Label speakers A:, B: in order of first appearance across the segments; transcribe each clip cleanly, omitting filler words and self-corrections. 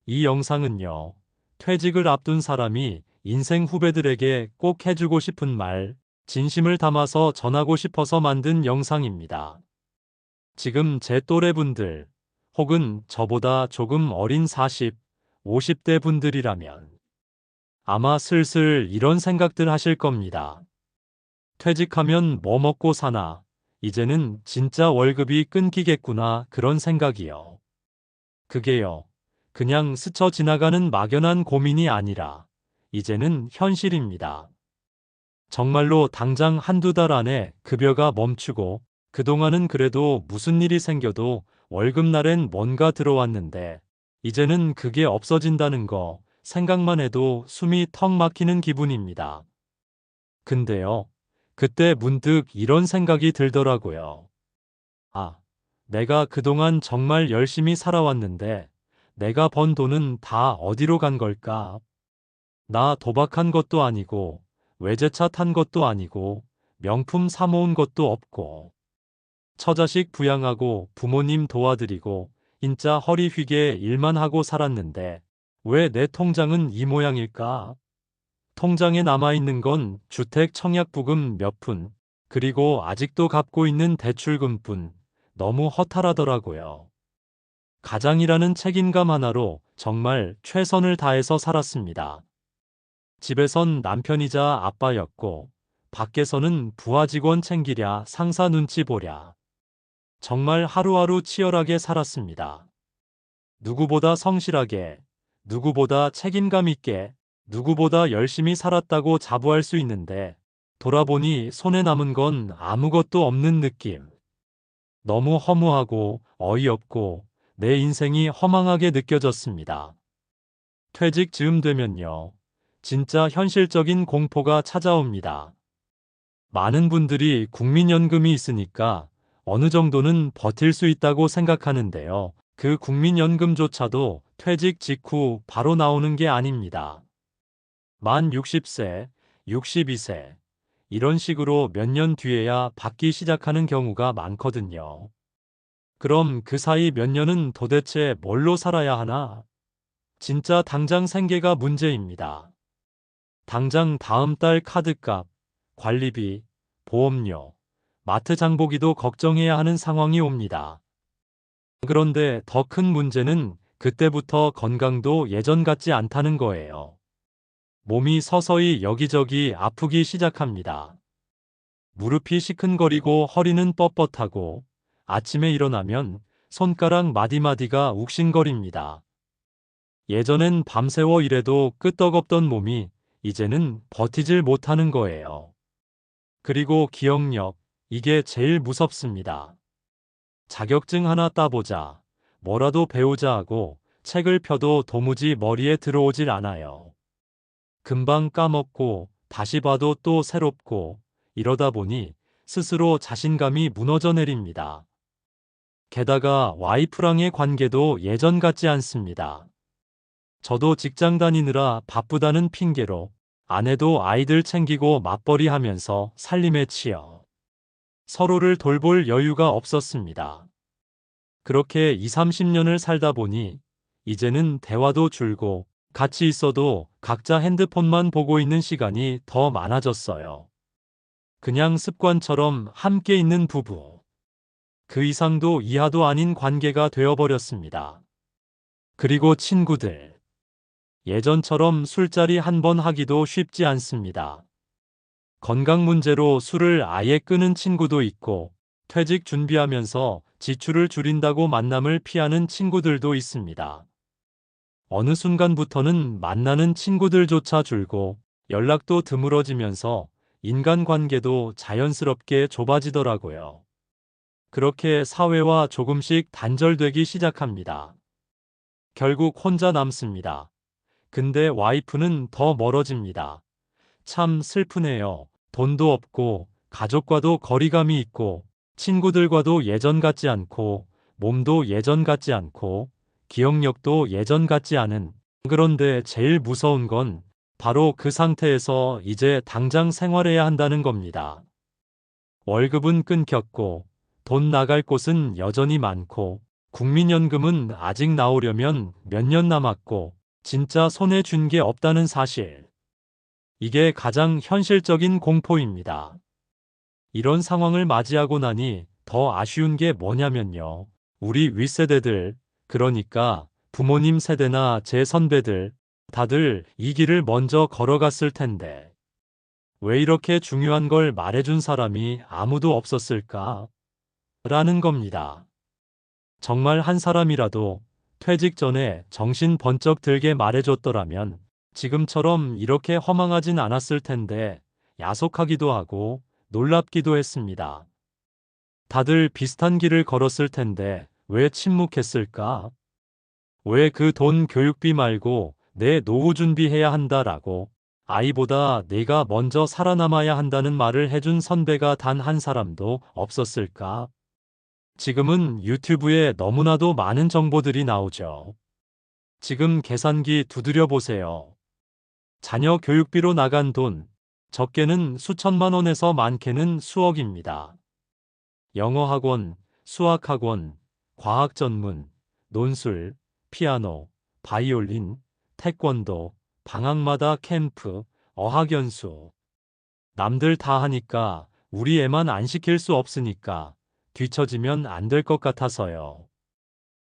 A: 이 영상은요, 퇴직을 앞둔 사람이 인생 후배들에게 꼭 해주고 싶은 말, 진심을 담아서 전하고 싶어서 만든 영상입니다. 지금 제 또래분들, 혹은 저보다 조금 어린 40, 50대 분들이라면 아마 슬슬 이런 생각들 하실 겁니다. 퇴직하면 뭐 먹고 사나, 이제는 진짜 월급이 끊기겠구나 그런 생각이요. 그게요, 그냥 스쳐 지나가는 막연한 고민이 아니라 이제는 현실입니다. 정말로 당장 한두 달 안에 급여가 멈추고 그동안은 그래도 무슨 일이 생겨도 월급날엔 뭔가 들어왔는데 이제는 그게 없어진다는 거 생각만 해도 숨이 턱 막히는 기분입니다. 근데요, 그때 문득 이런 생각이 들더라고요. 아, 내가 그동안 정말 열심히 살아왔는데 내가 번 돈은 다 어디로 간 걸까? 나 도박한 것도 아니고 외제차 탄 것도 아니고 명품 사 모은 것도 없고 처자식 부양하고 부모님 도와드리고 진짜 허리 휘게 일만 하고 살았는데 왜 내 통장은 이 모양일까? 통장에 남아있는 건 주택 청약부금 몇 푼, 그리고 아직도 갚고 있는 대출금뿐. 너무 허탈하더라고요. 가장이라는 책임감 하나로 정말 최선을 다해서 살았습니다. 집에선 남편이자 아빠였고, 밖에서는 부하 직원 챙기랴 상사 눈치 보랴. 정말 하루하루 치열하게 살았습니다. 누구보다 성실하게, 누구보다 책임감 있게, 누구보다 열심히 살았다고 자부할 수 있는데, 돌아보니 손에 남은 건 아무것도 없는 느낌. 너무 허무하고 어이없고 내 인생이 허망하게 느껴졌습니다. 퇴직 즈음 되면요, 진짜 현실적인 공포가 찾아옵니다. 많은 분들이 국민연금이 있으니까 어느 정도는 버틸 수 있다고 생각하는데요. 그 국민연금조차도 퇴직 직후 바로 나오는 게 아닙니다. 만 60세, 62세, 이런 식으로 몇 년 뒤에야 받기 시작하는 경우가 많거든요. 그럼 그 사이 몇 년은 도대체 뭘로 살아야 하나? 진짜 당장 생계가 문제입니다. 당장 다음 달 카드값, 관리비, 보험료, 마트 장보기도 걱정해야 하는 상황이 옵니다. 그런데 더 큰 문제는 그때부터 건강도 예전 같지 않다는 거예요. 몸이 서서히 여기저기 아프기 시작합니다. 무릎이 시큰거리고 허리는 뻣뻣하고 아침에 일어나면 손가락 마디마디가 욱신거립니다. 예전엔 밤새워 일해도 끄떡없던 몸이 이제는 버티질 못하는 거예요. 그리고 기억력, 이게 제일 무섭습니다. 자격증 하나 따보자, 뭐라도 배우자 하고 책을 펴도 도무지 머리에 들어오질 않아요. 금방 까먹고 다시 봐도 또 새롭고 이러다 보니 스스로 자신감이 무너져 내립니다. 게다가 와이프랑의 관계도 예전 같지 않습니다. 저도 직장 다니느라 바쁘다는 핑계로 아내도 아이들 챙기고 맞벌이 하면서 살림에 치여 서로를 돌볼 여유가 없었습니다. 그렇게 2, 30년을 살다 보니 이제는 대화도 줄고 같이 있어도 각자 핸드폰만 보고 있는 시간이 더 많아졌어요. 그냥 습관처럼 함께 있는 부부. 그 이상도 이하도 아닌 관계가 되어버렸습니다. 그리고 친구들. 예전처럼 술자리 한 번 하기도 쉽지 않습니다. 건강 문제로 술을 아예 끊은 친구도 있고, 퇴직 준비하면서 지출을 줄인다고 만남을 피하는 친구들도 있습니다. 어느 순간부터는 만나는 친구들조차 줄고, 연락도 드물어지면서 인간관계도 자연스럽게 좁아지더라고요. 그렇게 사회와 조금씩 단절되기 시작합니다. 결국 혼자 남습니다. 근데 와이프는 더 멀어집니다. 참 슬프네요. 돈도 없고, 가족과도 거리감이 있고, 친구들과도 예전 같지 않고, 몸도 예전 같지 않고, 기억력도 예전 같지 않은. 그런데 제일 무서운 건 바로 그 상태에서 이제 당장 생활해야 한다는 겁니다. 월급은 끊겼고, 돈 나갈 곳은 여전히 많고, 국민연금은 아직 나오려면 몇 년 남았고 진짜 손에 쥔 게 없다는 사실. 이게 가장 현실적인 공포입니다. 이런 상황을 맞이하고 나니 더 아쉬운 게 뭐냐면요. 우리 윗세대들, 그러니까 부모님 세대나 제 선배들, 다들 이 길을 먼저 걸어갔을 텐데 왜 이렇게 중요한 걸 말해준 사람이 아무도 없었을까? 라는 겁니다. 정말 한 사람이라도 퇴직 전에 정신 번쩍 들게 말해줬더라면 지금처럼 이렇게 허망하진 않았을 텐데 야속하기도 하고 놀랍기도 했습니다. 다들 비슷한 길을 걸었을 텐데 왜 침묵했을까? 왜 그 돈 교육비 말고 내 노후 준비해야 한다라고 아이보다 내가 먼저 살아남아야 한다는 말을 해준 선배가 단 한 사람도 없었을까? 지금은 유튜브에 너무나도 많은 정보들이 나오죠. 지금 계산기 두드려 보세요. 자녀 교육비로 나간 돈, 적게는 수천만 원에서 많게는 수억입니다. 영어학원, 수학학원, 과학전문, 논술, 피아노, 바이올린, 태권도, 방학마다 캠프, 어학연수. 남들 다 하니까 우리 애만 안 시킬 수 없으니까 뒤처지면 안 될 것 같아서요.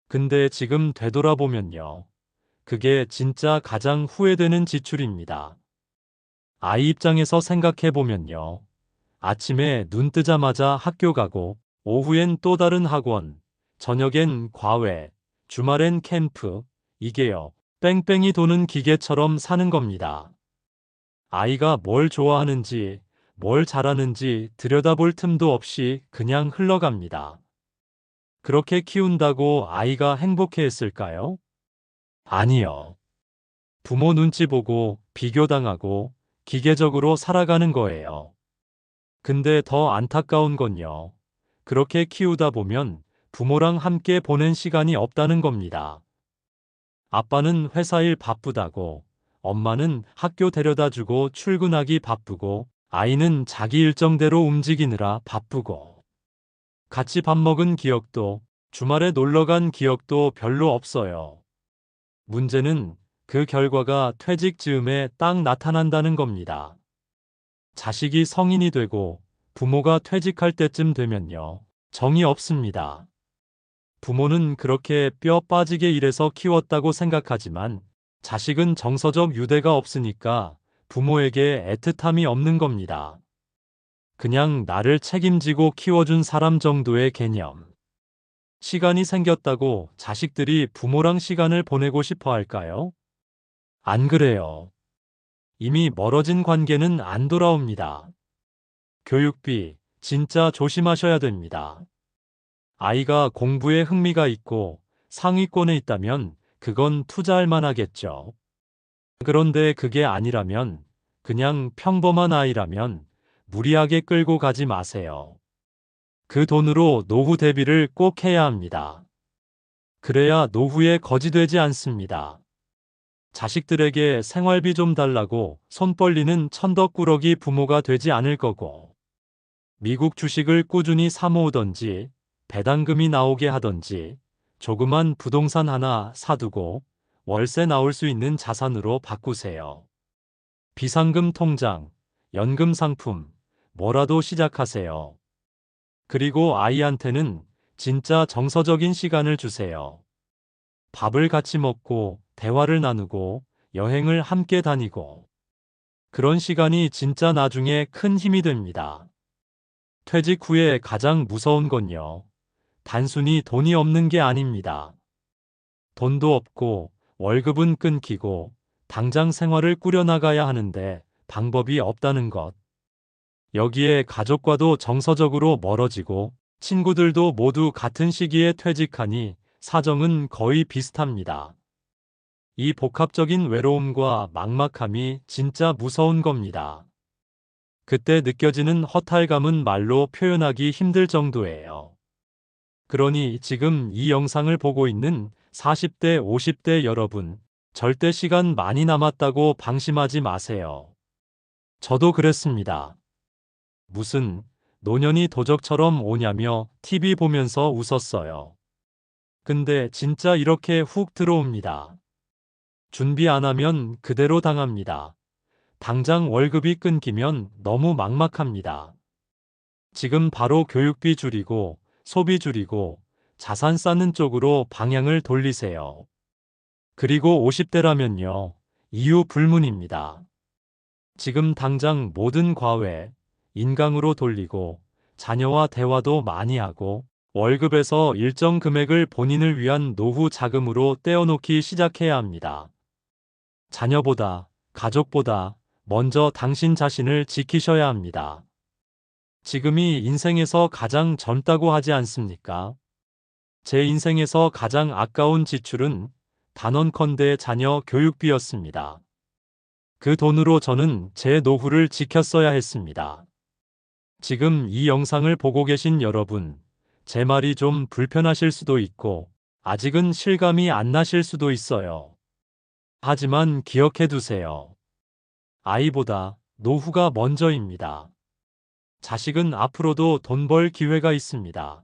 A: 근데 지금 되돌아보면요. 그게 진짜 가장 후회되는 지출입니다. 아이 입장에서 생각해보면요. 아침에 눈 뜨자마자 학교 가고, 오후엔 또 다른 학원, 저녁엔 과외, 주말엔 캠프, 이게요. 뺑뺑이 도는 기계처럼 사는 겁니다. 아이가 뭘 좋아하는지, 뭘 잘하는지 들여다볼 틈도 없이 그냥 흘러갑니다. 그렇게 키운다고 아이가 행복해했을까요? 아니요. 부모 눈치 보고 비교당하고 기계적으로 살아가는 거예요. 근데 더 안타까운 건요. 그렇게 키우다 보면 부모랑 함께 보낸 시간이 없다는 겁니다. 아빠는 회사 일 바쁘다고, 엄마는 학교 데려다 주고 출근하기 바쁘고, 아이는 자기 일정대로 움직이느라 바쁘고, 같이 밥 먹은 기억도, 주말에 놀러 간 기억도 별로 없어요. 문제는 그 결과가 퇴직 즈음에 딱 나타난다는 겁니다. 자식이 성인이 되고 부모가 퇴직할 때쯤 되면요. 정이 없습니다. 부모는 그렇게 뼈 빠지게 일해서 키웠다고 생각하지만 자식은 정서적 유대가 없으니까 부모에게 애틋함이 없는 겁니다. 그냥 나를 책임지고 키워준 사람 정도의 개념. 시간이 생겼다고 자식들이 부모랑 시간을 보내고 싶어 할까요? 안 그래요. 이미 멀어진 관계는 안 돌아옵니다. 교육비, 진짜 조심하셔야 됩니다. 아이가 공부에 흥미가 있고 상위권에 있다면 그건 투자할 만하겠죠. 그런데 그게 아니라면, 그냥 평범한 아이라면 무리하게 끌고 가지 마세요. 그 돈으로 노후 대비를 꼭 해야 합니다. 그래야 노후에 거지 되지 않습니다. 자식들에게 생활비 좀 달라고 손 벌리는 천덕꾸러기 부모가 되지 않을 거고, 미국 주식을 꾸준히 사 모으던지, 배당금이 나오게 하던지, 조그만 부동산 하나 사두고 월세 나올 수 있는 자산으로 바꾸세요. 비상금 통장, 연금 상품, 뭐라도 시작하세요. 그리고 아이한테는 진짜 정서적인 시간을 주세요. 밥을 같이 먹고, 대화를 나누고, 여행을 함께 다니고. 그런 시간이 진짜 나중에 큰 힘이 됩니다. 퇴직 후에 가장 무서운 건요. 단순히 돈이 없는 게 아닙니다. 돈도 없고, 월급은 끊기고, 당장 생활을 꾸려나가야 하는데 방법이 없다는 것. 여기에 가족과도 정서적으로 멀어지고, 친구들도 모두 같은 시기에 퇴직하니 사정은 거의 비슷합니다. 이 복합적인 외로움과 막막함이 진짜 무서운 겁니다. 그때 느껴지는 허탈감은 말로 표현하기 힘들 정도예요. 그러니 지금 이 영상을 보고 있는 40대, 50대 여러분, 절대 시간 많이 남았다고 방심하지 마세요. 저도 그랬습니다. 무슨 노년이 도적처럼 오냐며 TV 보면서 웃었어요. 근데 진짜 이렇게 훅 들어옵니다. 준비 안 하면 그대로 당합니다. 당장 월급이 끊기면 너무 막막합니다. 지금 바로 교육비 줄이고 소비 줄이고 자산 쌓는 쪽으로 방향을 돌리세요. 그리고 50대라면요. 이유 불문입니다. 지금 당장 모든 과외, 인강으로 돌리고 자녀와 대화도 많이 하고 월급에서 일정 금액을 본인을 위한 노후 자금으로 떼어놓기 시작해야 합니다. 자녀보다, 가족보다 먼저 당신 자신을 지키셔야 합니다. 지금이 인생에서 가장 젊다고 하지 않습니까? 제 인생에서 가장 아까운 지출은 단언컨대 자녀 교육비였습니다. 그 돈으로 저는 제 노후를 지켰어야 했습니다. 지금 이 영상을 보고 계신 여러분, 제 말이 좀 불편하실 수도 있고, 아직은 실감이 안 나실 수도 있어요. 하지만 기억해 두세요. 아이보다 노후가 먼저입니다. 자식은 앞으로도 돈 벌 기회가 있습니다.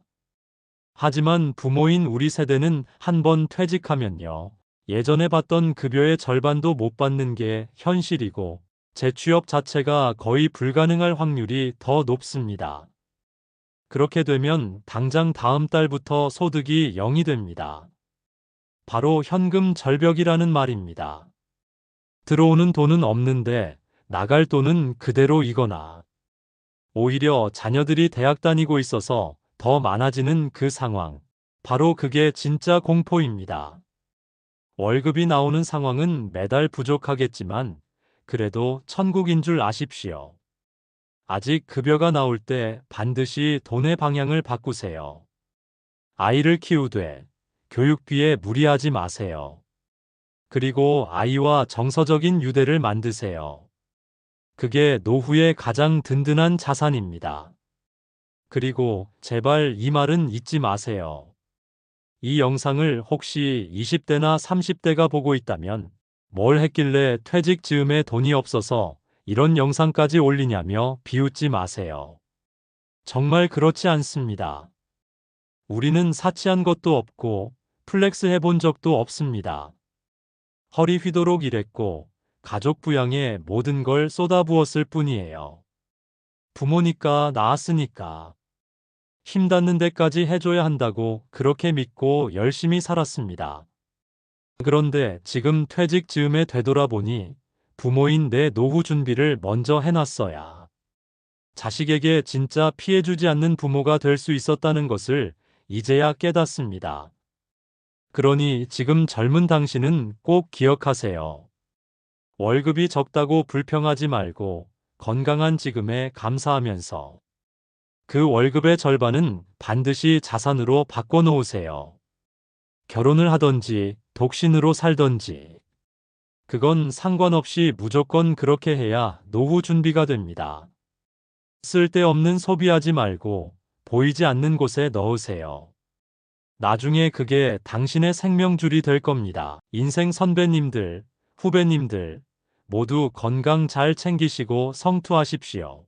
A: 하지만 부모인 우리 세대는 한 번 퇴직하면요. 예전에 받던 급여의 절반도 못 받는 게 현실이고 재취업 자체가 거의 불가능할 확률이 더 높습니다. 그렇게 되면 당장 다음 달부터 소득이 0이 됩니다. 바로 현금 절벽이라는 말입니다. 들어오는 돈은 없는데 나갈 돈은 그대로이거나 오히려 자녀들이 대학 다니고 있어서 더 많아지는 그 상황. 바로 그게 진짜 공포입니다. 월급이 나오는 상황은 매달 부족하겠지만 그래도 천국인 줄 아십시오. 아직 급여가 나올 때 반드시 돈의 방향을 바꾸세요. 아이를 키우되 교육비에 무리하지 마세요. 그리고 아이와 정서적인 유대를 만드세요. 그게 노후의 가장 든든한 자산입니다. 그리고 제발 이 말은 잊지 마세요. 이 영상을 혹시 20대나 30대가 보고 있다면 뭘 했길래 퇴직 즈음에 돈이 없어서 이런 영상까지 올리냐며 비웃지 마세요. 정말 그렇지 않습니다. 우리는 사치한 것도 없고 플렉스 해본 적도 없습니다. 허리 휘도록 일했고 가족 부양에 모든 걸 쏟아부었을 뿐이에요. 부모니까 낳았으니까. 힘 닿는 데까지 해줘야 한다고 그렇게 믿고 열심히 살았습니다. 그런데 지금 퇴직 즈음에 되돌아보니 부모인 내 노후 준비를 먼저 해놨어야 자식에게 진짜 피해주지 않는 부모가 될 수 있었다는 것을 이제야 깨닫습니다. 그러니 지금 젊은 당신은 꼭 기억하세요. 월급이 적다고 불평하지 말고 건강한 지금에 감사하면서 그 월급의 절반은 반드시 자산으로 바꿔놓으세요. 결혼을 하던지 독신으로 살던지 그건 상관없이 무조건 그렇게 해야 노후 준비가 됩니다. 쓸데없는 소비하지 말고 보이지 않는 곳에 넣으세요. 나중에 그게 당신의 생명줄이 될 겁니다. 인생 선배님들, 후배님들 모두 건강 잘 챙기시고 성투하십시오.